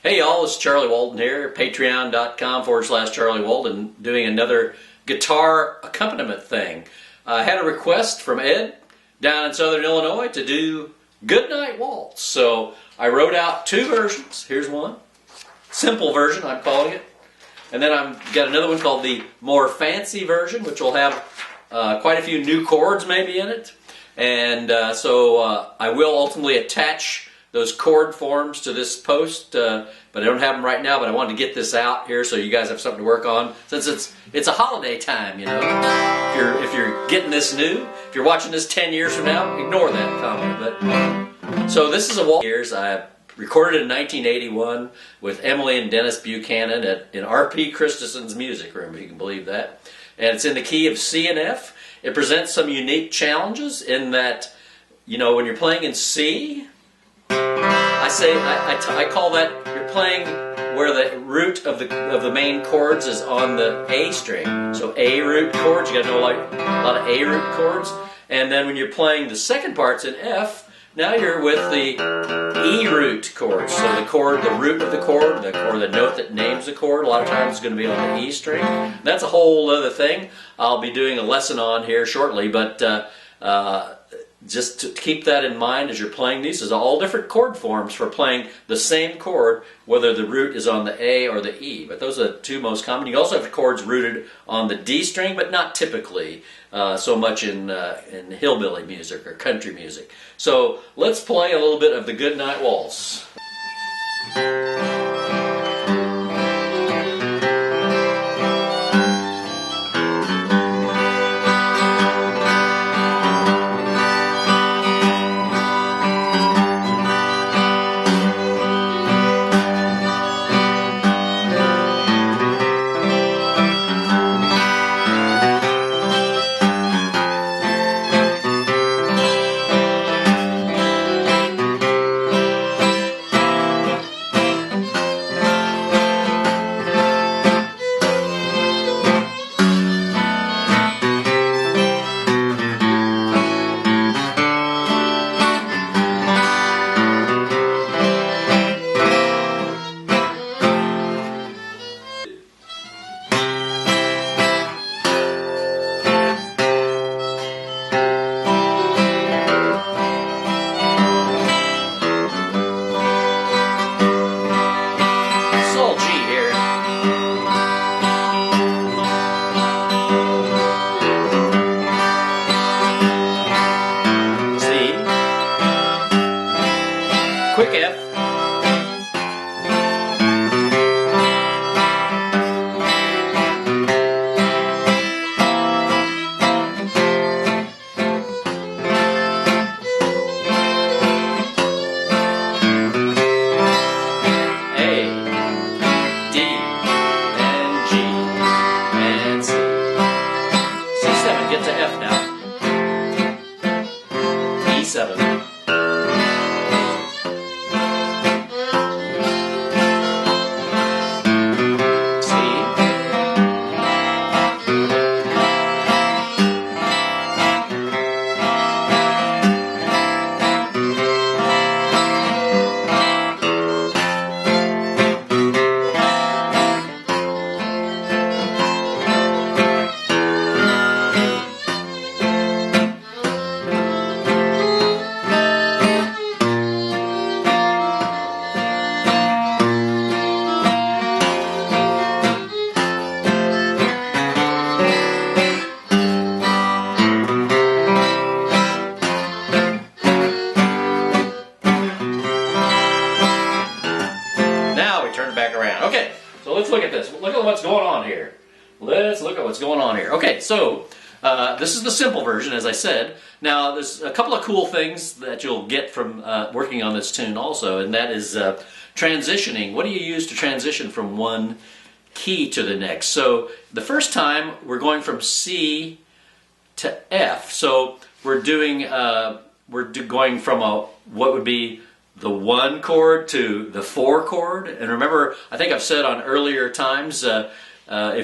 Hey y'all, it's Charlie Walton here, patreon.com/Charlie Walton, doing another guitar accompaniment thing. I had a request from Ed down in Southern Illinois to do Goodnight Waltz, so I wrote out two versions. Here's one, simple version I'm calling it, and then I've got another one called the more fancy version, which will have quite a few new chords maybe in it, and so I will ultimately attach those chord forms to this post, but I don't have them right now, but I wanted to get this out here so you guys have something to work on, since it's a holiday time, you know. If you're getting this new, if you're watching this 10 years from now, ignore that comment. But so this is a waltz. I recorded in 1981 with Emily and Dennis Buchanan in R.P. Christeson's music room, if you can believe that. And it's in the key of C and F. It presents some unique challenges in that, you know, when you're playing in C, I call that you're playing where the root of the main chords is on the A string. So A root chords, you got to know like a lot of A root chords. And then when you're playing the second parts in F, now you're with the E root chords. So the chord, the root of the chord, or the note that names the chord, a lot of times is going to be on the E string. That's a whole other thing I'll be doing a lesson on here shortly, but just to keep that in mind as you're playing these. There's all different chord forms for playing the same chord, whether the root is on the A or the E. But those are the two most common. You also have chords rooted on the D string, but not typically so much in hillbilly music or country music. So let's play a little bit of the Goodnight Waltz. Quick F. A, D, and G, and C. C7, get to F now. E7. Back around. Okay, so let's look at this. Look at what's going on here. Let's look at what's going on here. Okay, so this is the simple version, as I said. Now, there's a couple of cool things that you'll get from working on this tune also, and that is transitioning. What do you use to transition from one key to the next? So the first time, we're going from C to F. So we're going from what would be the 1 chord to the 4 chord. And remember, I think I've said on earlier times, if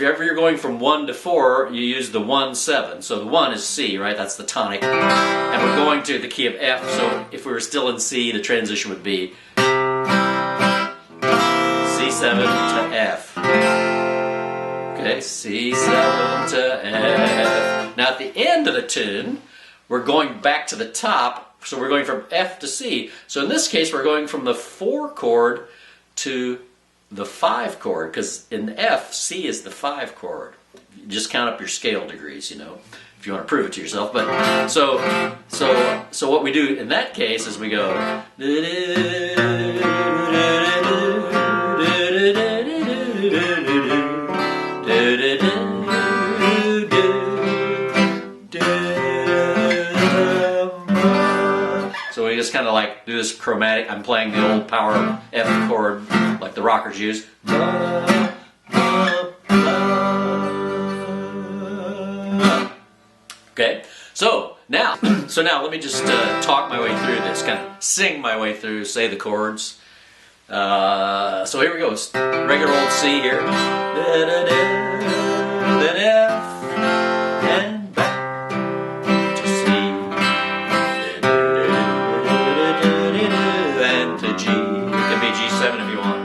ever you're going from 1 to 4, you use the 1-7. So the 1 is C, right? That's the tonic. And we're going to the key of F, so if we were still in C, the transition would be C7 to F. Okay, C7 to F. Now at the end of the tune, we're going back to the top, so we're going from F to C. So in this case, we're going from the 4 chord to the 5 chord, because in F, C is the 5 chord. You just count up your scale degrees, you know, if you want to prove it to yourself. But so what we do in that case is we go. So we just kind of like do this chromatic. I'm playing the old power F chord like the rockers use. Okay, so now let me just talk my way through this, kind of sing my way through, say the chords. So here we go. It's regular old C here. Then F and back to C. And to G. It can be G7 if you want.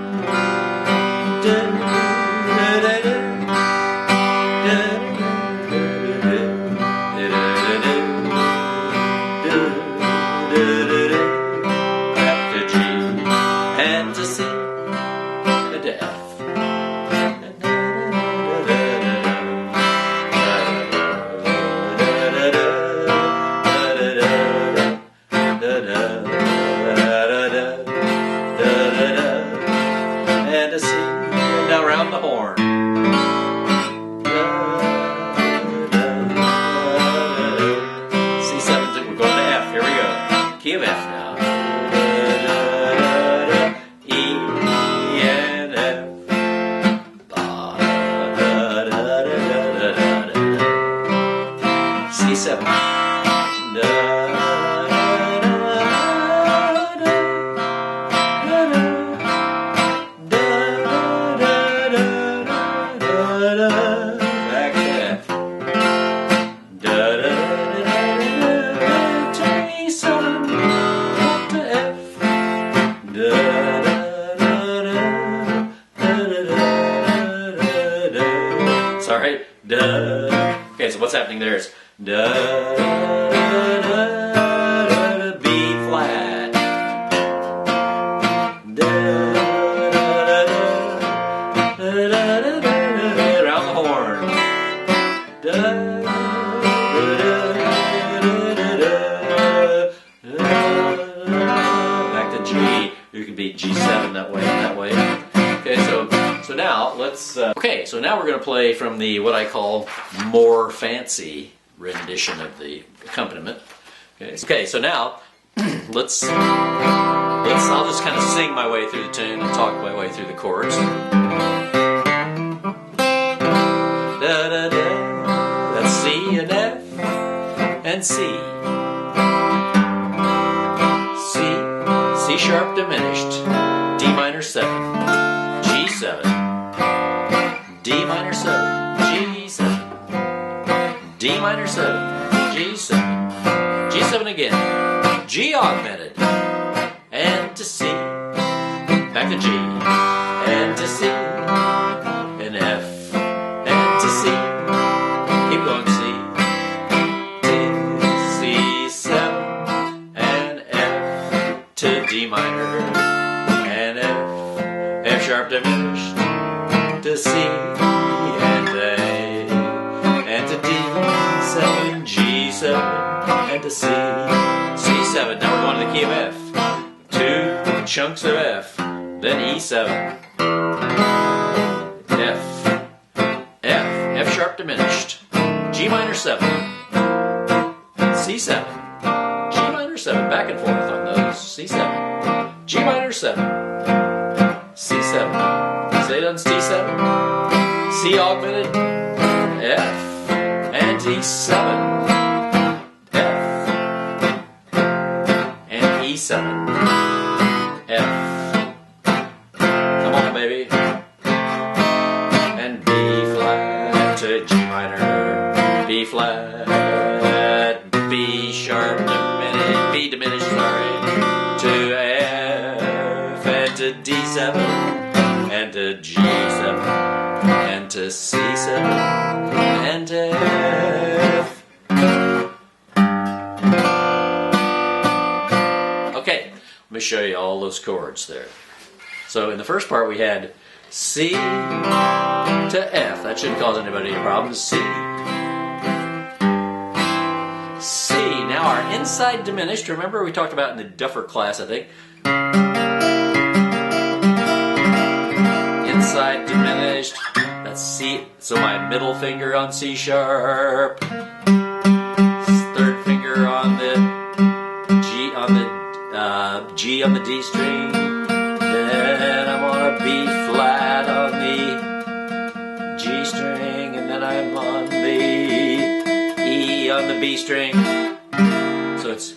Back to G. And to C. And to F. And to C. Now round the horn. C7, we're going to F. Here we go. Key of F now. E and F. C7. Back to F. G7 to F. Sorry. Okay, so what's happening there is B flat. Around the horn. Back to G. You can be G7 that way and that way. Okay, so now let's. Okay, so now we're going to play from the what I call more fancy rendition of the accompaniment. Okay, so now let's. I'll just kind of sing my way through the tune and talk my way through the chords. Da da da. That's C and F and C. C sharp diminished. D minor 7. G7. D minor 7. G7. D minor 7. G7. G7 again. G augmented. And to C. Back to G. And to C. And F. And to C. Keep going C. To C7. And F. To D minor. And F. F sharp diminished. To C. And A. And to D7. G7. And to C. C7. Now we're going to the key of F. 2 chunks of F, then E7, F sharp diminished, G minor 7, C7, G minor 7, back and forth on those, C7, G minor 7, C7, say it on C7, C augmented, F, and E7, F, and E7. F. Come on, baby. And B flat to G minor. B flat. B sharp diminished. B diminished, sorry. To F and to D7. And and to C7 and to F. Okay, let me show you all those chords there. So in the first part we had C to F. That shouldn't cause anybody any problems. C. C. Now our inside diminished, remember we talked about in the Duffer class, I think. Inside diminished, that's C. So my middle finger on C sharp, third finger on the G on the D string, then I'm on a B flat on the G string, and then I'm on the E on the B string. So it's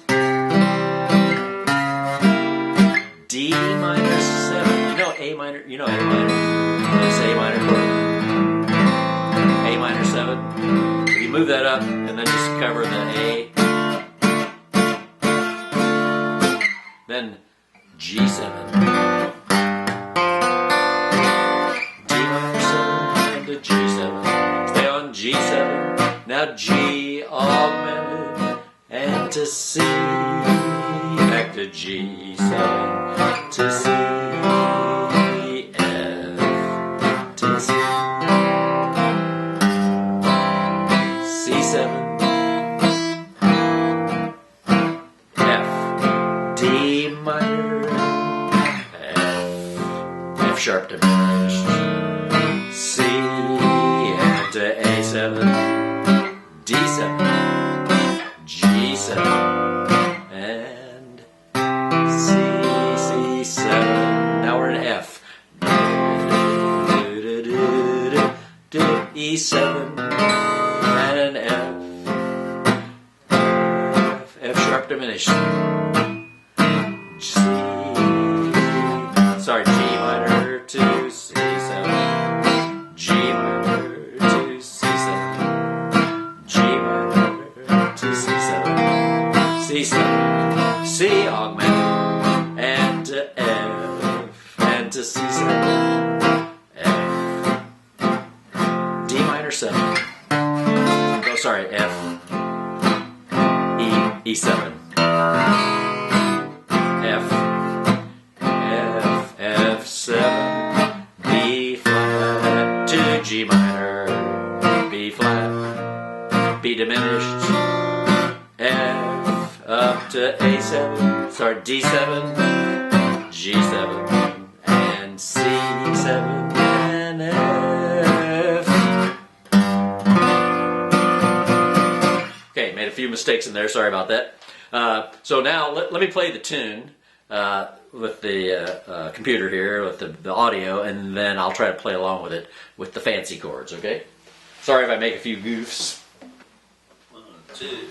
D minor 7. You know A minor. You know A minor. This A minor chord. A minor 7. If you move that up and then just cover the A. Then G7. D minor 7 and a G7. Stay on G7. Now G augmented and to C. Back to G7 to C. F to C. C7. F. D minor. F sharp diminished. C and to A7. D7. G7. And C7. Now we're in F. E7 and an F. F sharp diminished. C. Sorry, G minor to C7. G minor to C7. G minor to C7. C7. C augmented and to F and to C7. F. D minor 7. Oh, sorry, F. E. E7. F7, B flat to G minor, B flat, B diminished, F up to A7, sorry, D7, G7, and C7, and F. Okay, made a few mistakes in there, sorry about that. So now let me play the tune. With the computer here, with the audio, and then I'll try to play along with it with the fancy chords, okay? Sorry if I make a few goofs. 1, 2.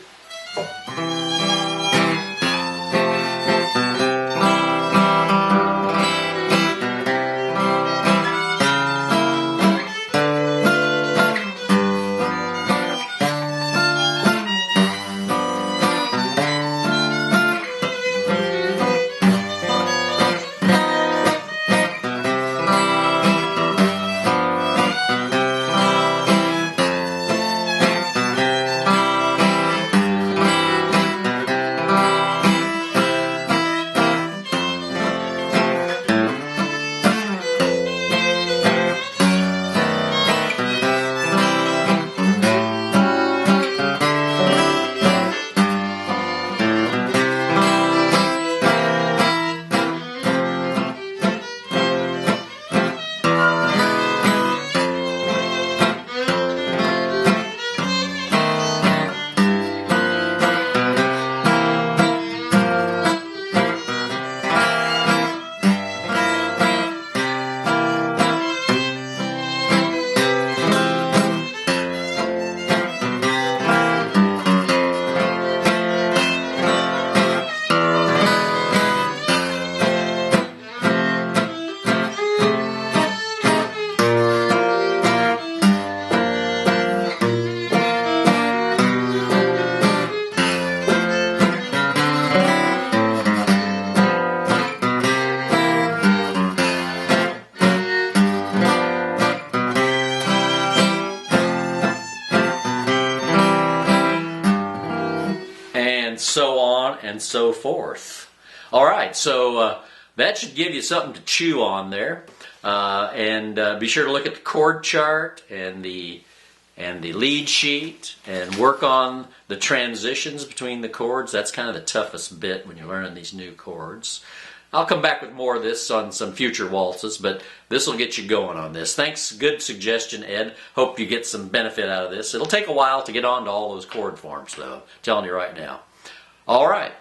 and so on and so forth. All right, so that should give you something to chew on there. And be sure to look at the chord chart and the lead sheet and work on the transitions between the chords. That's kind of the toughest bit when you're learning these new chords. I'll come back with more of this on some future waltzes, but this will get you going on this. Thanks, good suggestion, Ed. Hope you get some benefit out of this. It'll take a while to get on to all those chord forms, though. I'm telling you right now. All right,